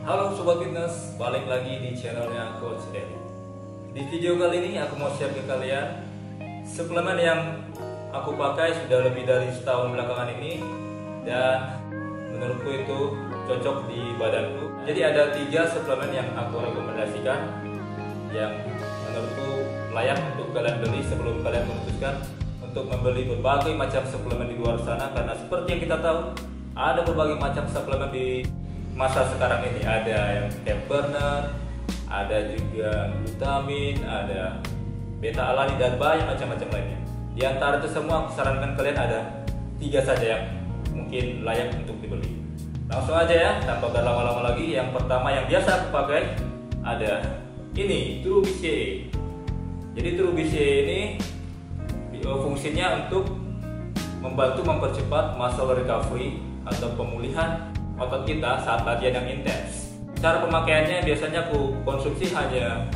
Halo Sobat Fitness, balik lagi di channelnya Coach Eri. Di video kali ini aku mau share ke kalian suplemen yang aku pakai sudah lebih dari setahun belakangan ini dan menurutku itu cocok di badanku. Jadi ada 3 suplemen yang aku rekomendasikan yang menurutku layak untuk kalian beli sebelum kalian memutuskan untuk membeli berbagai macam suplemen di luar sana, karena seperti yang kita tahu ada berbagai macam suplemen di masa sekarang ini. Ada yang fat burner, ada juga glutamin, ada beta alanine dan banyak macam-macam lainnya. Di antara itu semua aku sarankan kalian ada 3 saja yang mungkin layak untuk dibeli. Langsung aja ya, tanpa berlama-lama lagi. Yang pertama yang biasa aku pakai ada ini, True BCAA. Jadi True BCAA ini fungsinya untuk membantu mempercepat muscle recovery atau pemulihan otot kita saat latihan yang intens. Cara pemakaiannya biasanya aku konsumsi hanya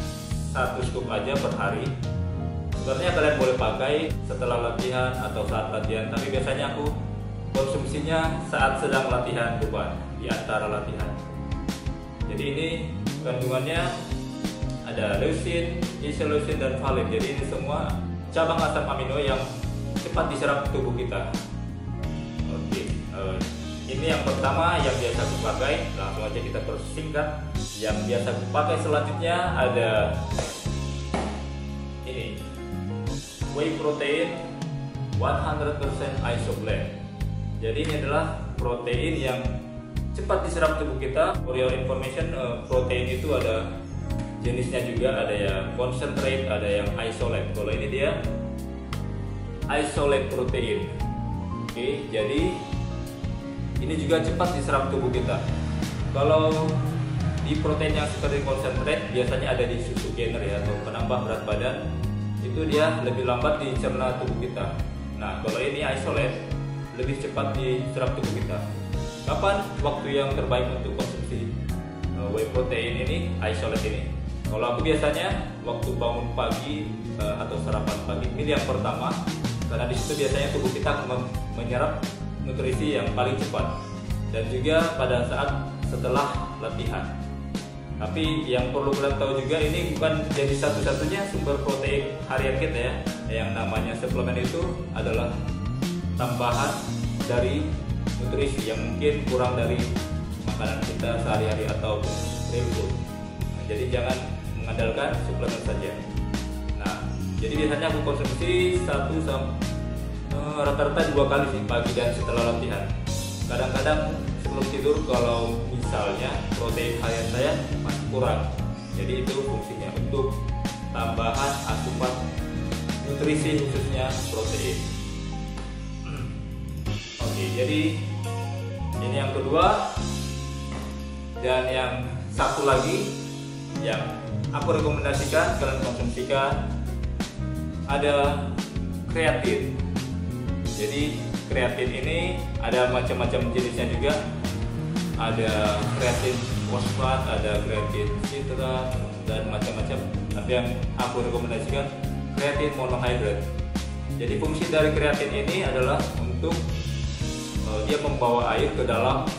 1 scoop aja per hari. Sebenarnya kalian boleh pakai setelah latihan atau saat latihan, tapi biasanya aku konsumsinya saat sedang latihan beban, di antara latihan. Jadi ini kandungannya ada leucin, isoleucin dan valine. Jadi ini semua cabang asam amino yang cepat diserap tubuh kita. Oke. Ini yang pertama yang biasa aku pakai. Langsung aja kita persingkat. Yang biasa aku pakai selanjutnya ada ini, whey protein 100% isoblend. Jadi ini adalah protein yang cepat diserap tubuh kita. For your information, protein itu ada jenisnya juga, ada yang concentrate, ada yang isolate. Kalau ini dia isolate protein. Oke, jadi ini juga cepat diserap tubuh kita. Kalau di protein yang seperti concentrate biasanya ada di susu gainer ya, atau penambah berat badan, itu dia lebih lambat dicerna tubuh kita. Nah, kalau ini isolate lebih cepat diserap tubuh kita. Kapan waktu yang terbaik untuk konsumsi whey protein ini, isolate ini? Kalau aku biasanya waktu bangun pagi atau sarapan pagi, ini yang pertama, karena di situ biasanya tubuh kita akan menyerap nutrisi yang paling cepat, dan juga pada saat setelah latihan. Tapi yang perlu kalian tahu juga, ini bukan jadi satu-satunya sumber protein harian kita ya. Yang namanya suplemen itu adalah tambahan dari nutrisi yang mungkin kurang dari makanan kita sehari-hari atau real food. Nah, jadi jangan mengandalkan suplemen saja. Nah, jadi biasanya aku konsumsi rata-rata 2 kali sih, pagi dan setelah latihan. Kadang-kadang sebelum tidur kalau misalnya protein harian saya masih kurang, jadi itu fungsinya untuk tambahan asupan nutrisi khususnya protein. Oke, jadi ini yang kedua. Dan yang satu lagi yang aku rekomendasikan kalian konsumsikan ada kreatin. Jadi kreatin ini ada macam-macam jenisnya juga. Ada kreatin fosfat, ada kreatin citrat dan macam-macam. Tapi yang aku rekomendasikan kreatin monohydrate. Jadi fungsi dari kreatin ini adalah untuk dia membawa air ke dalam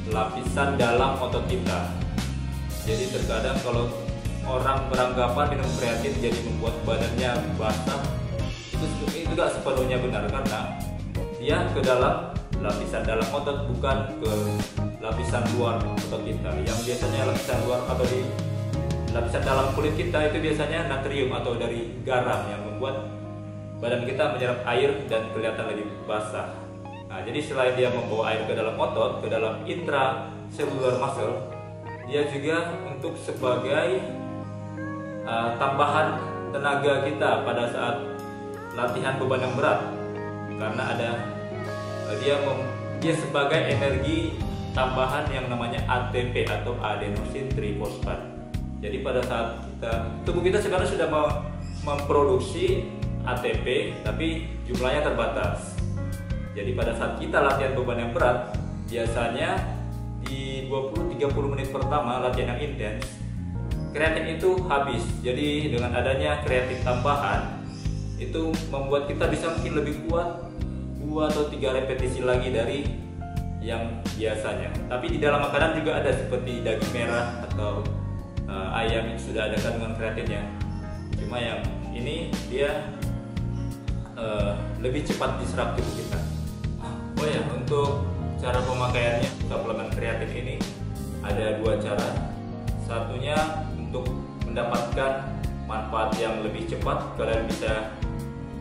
lapisan dalam otot kita. Jadi terkadang kalau orang beranggapan minum kreatin jadi membuat badannya basah, itu tidak sepenuhnya benar, karena dia ke dalam lapisan dalam otot, bukan ke lapisan luar otot kita. Yang biasanya lapisan luar atau di lapisan dalam kulit kita itu biasanya natrium atau dari garam yang membuat badan kita menyerap air dan kelihatan lebih basah. Nah, jadi selain dia membawa air ke dalam otot, ke dalam intracellular muscle, dia juga untuk sebagai tambahan tenaga kita pada saat latihan beban yang berat, karena ada dia sebagai energi tambahan yang namanya ATP atau adenosine triphosphate. Jadi pada saat tubuh kita sebenarnya sudah memproduksi ATP, tapi jumlahnya terbatas. Jadi pada saat kita latihan beban yang berat, biasanya di 20-30 menit pertama latihan yang intens, kreatin itu habis. Jadi dengan adanya kreatin tambahan, itu membuat kita bisa mungkin lebih kuat 2 atau 3 repetisi lagi dari yang biasanya. Tapi di dalam makanan juga ada seperti daging merah atau ayam yang sudah ada kandungan kreatinnya. Cuma yang ini dia lebih cepat diserap tubuh kita. Oh ya, untuk cara pemakaiannya suplemen kreatin ini ada dua cara. Satunya untuk mendapatkan manfaat yang lebih cepat, kalian bisa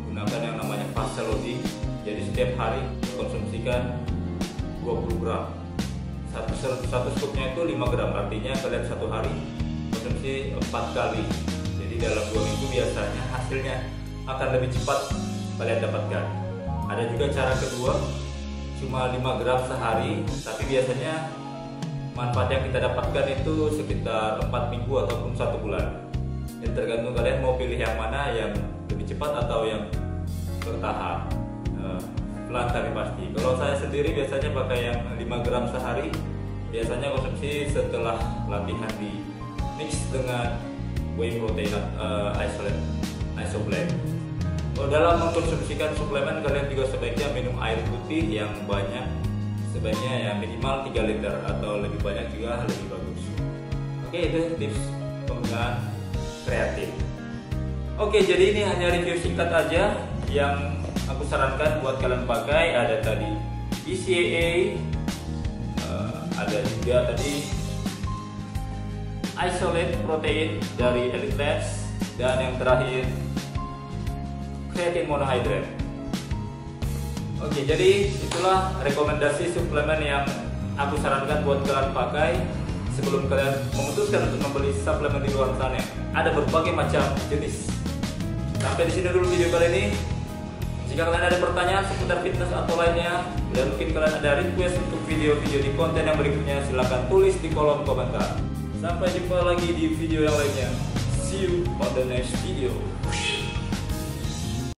gunakan yang namanya fast loading. Jadi setiap hari konsumsikan 20 gram. Satu skupnya itu 5 gram, artinya kalian satu hari konsumsi 4 kali. Jadi dalam 2 minggu biasanya hasilnya akan lebih cepat kalian dapatkan. Ada juga cara kedua, cuma 5 gram sehari, tapi biasanya manfaat yang kita dapatkan itu sekitar 4 minggu ataupun 1 bulan. Jadi tergantung kalian mau pilih yang mana, yang lebih cepat atau yang bertahap. Pelan tapi pasti. Kalau saya sendiri biasanya pakai yang 5 gram sehari, biasanya konsumsi setelah latihan di mix dengan whey protein isolate. Kalau dalam mengkonsumsikan suplemen, kalian juga sebaiknya minum air putih yang banyak, sebaiknya ya minimal 3 liter atau lebih banyak juga lebih bagus. Oke, itu tips penggunaan kreatin. Oke, jadi ini hanya review singkat aja yang aku sarankan buat kalian pakai. Ada tadi BCAA, ada juga tadi isolate protein dari Elite Labs, dan yang terakhir creatine monohydrate. Oke, jadi itulah rekomendasi suplemen yang aku sarankan buat kalian pakai sebelum kalian memutuskan untuk membeli suplemen di luar sana. Ada berbagai macam jenis. Sampai di sini dulu video kali ini. Jika kalian ada pertanyaan seputar fitness atau lainnya, dan mungkin kalian ada request untuk video-video di konten yang berikutnya, silahkan tulis di kolom komentar. Sampai jumpa lagi di video yang lainnya. See you on the next video.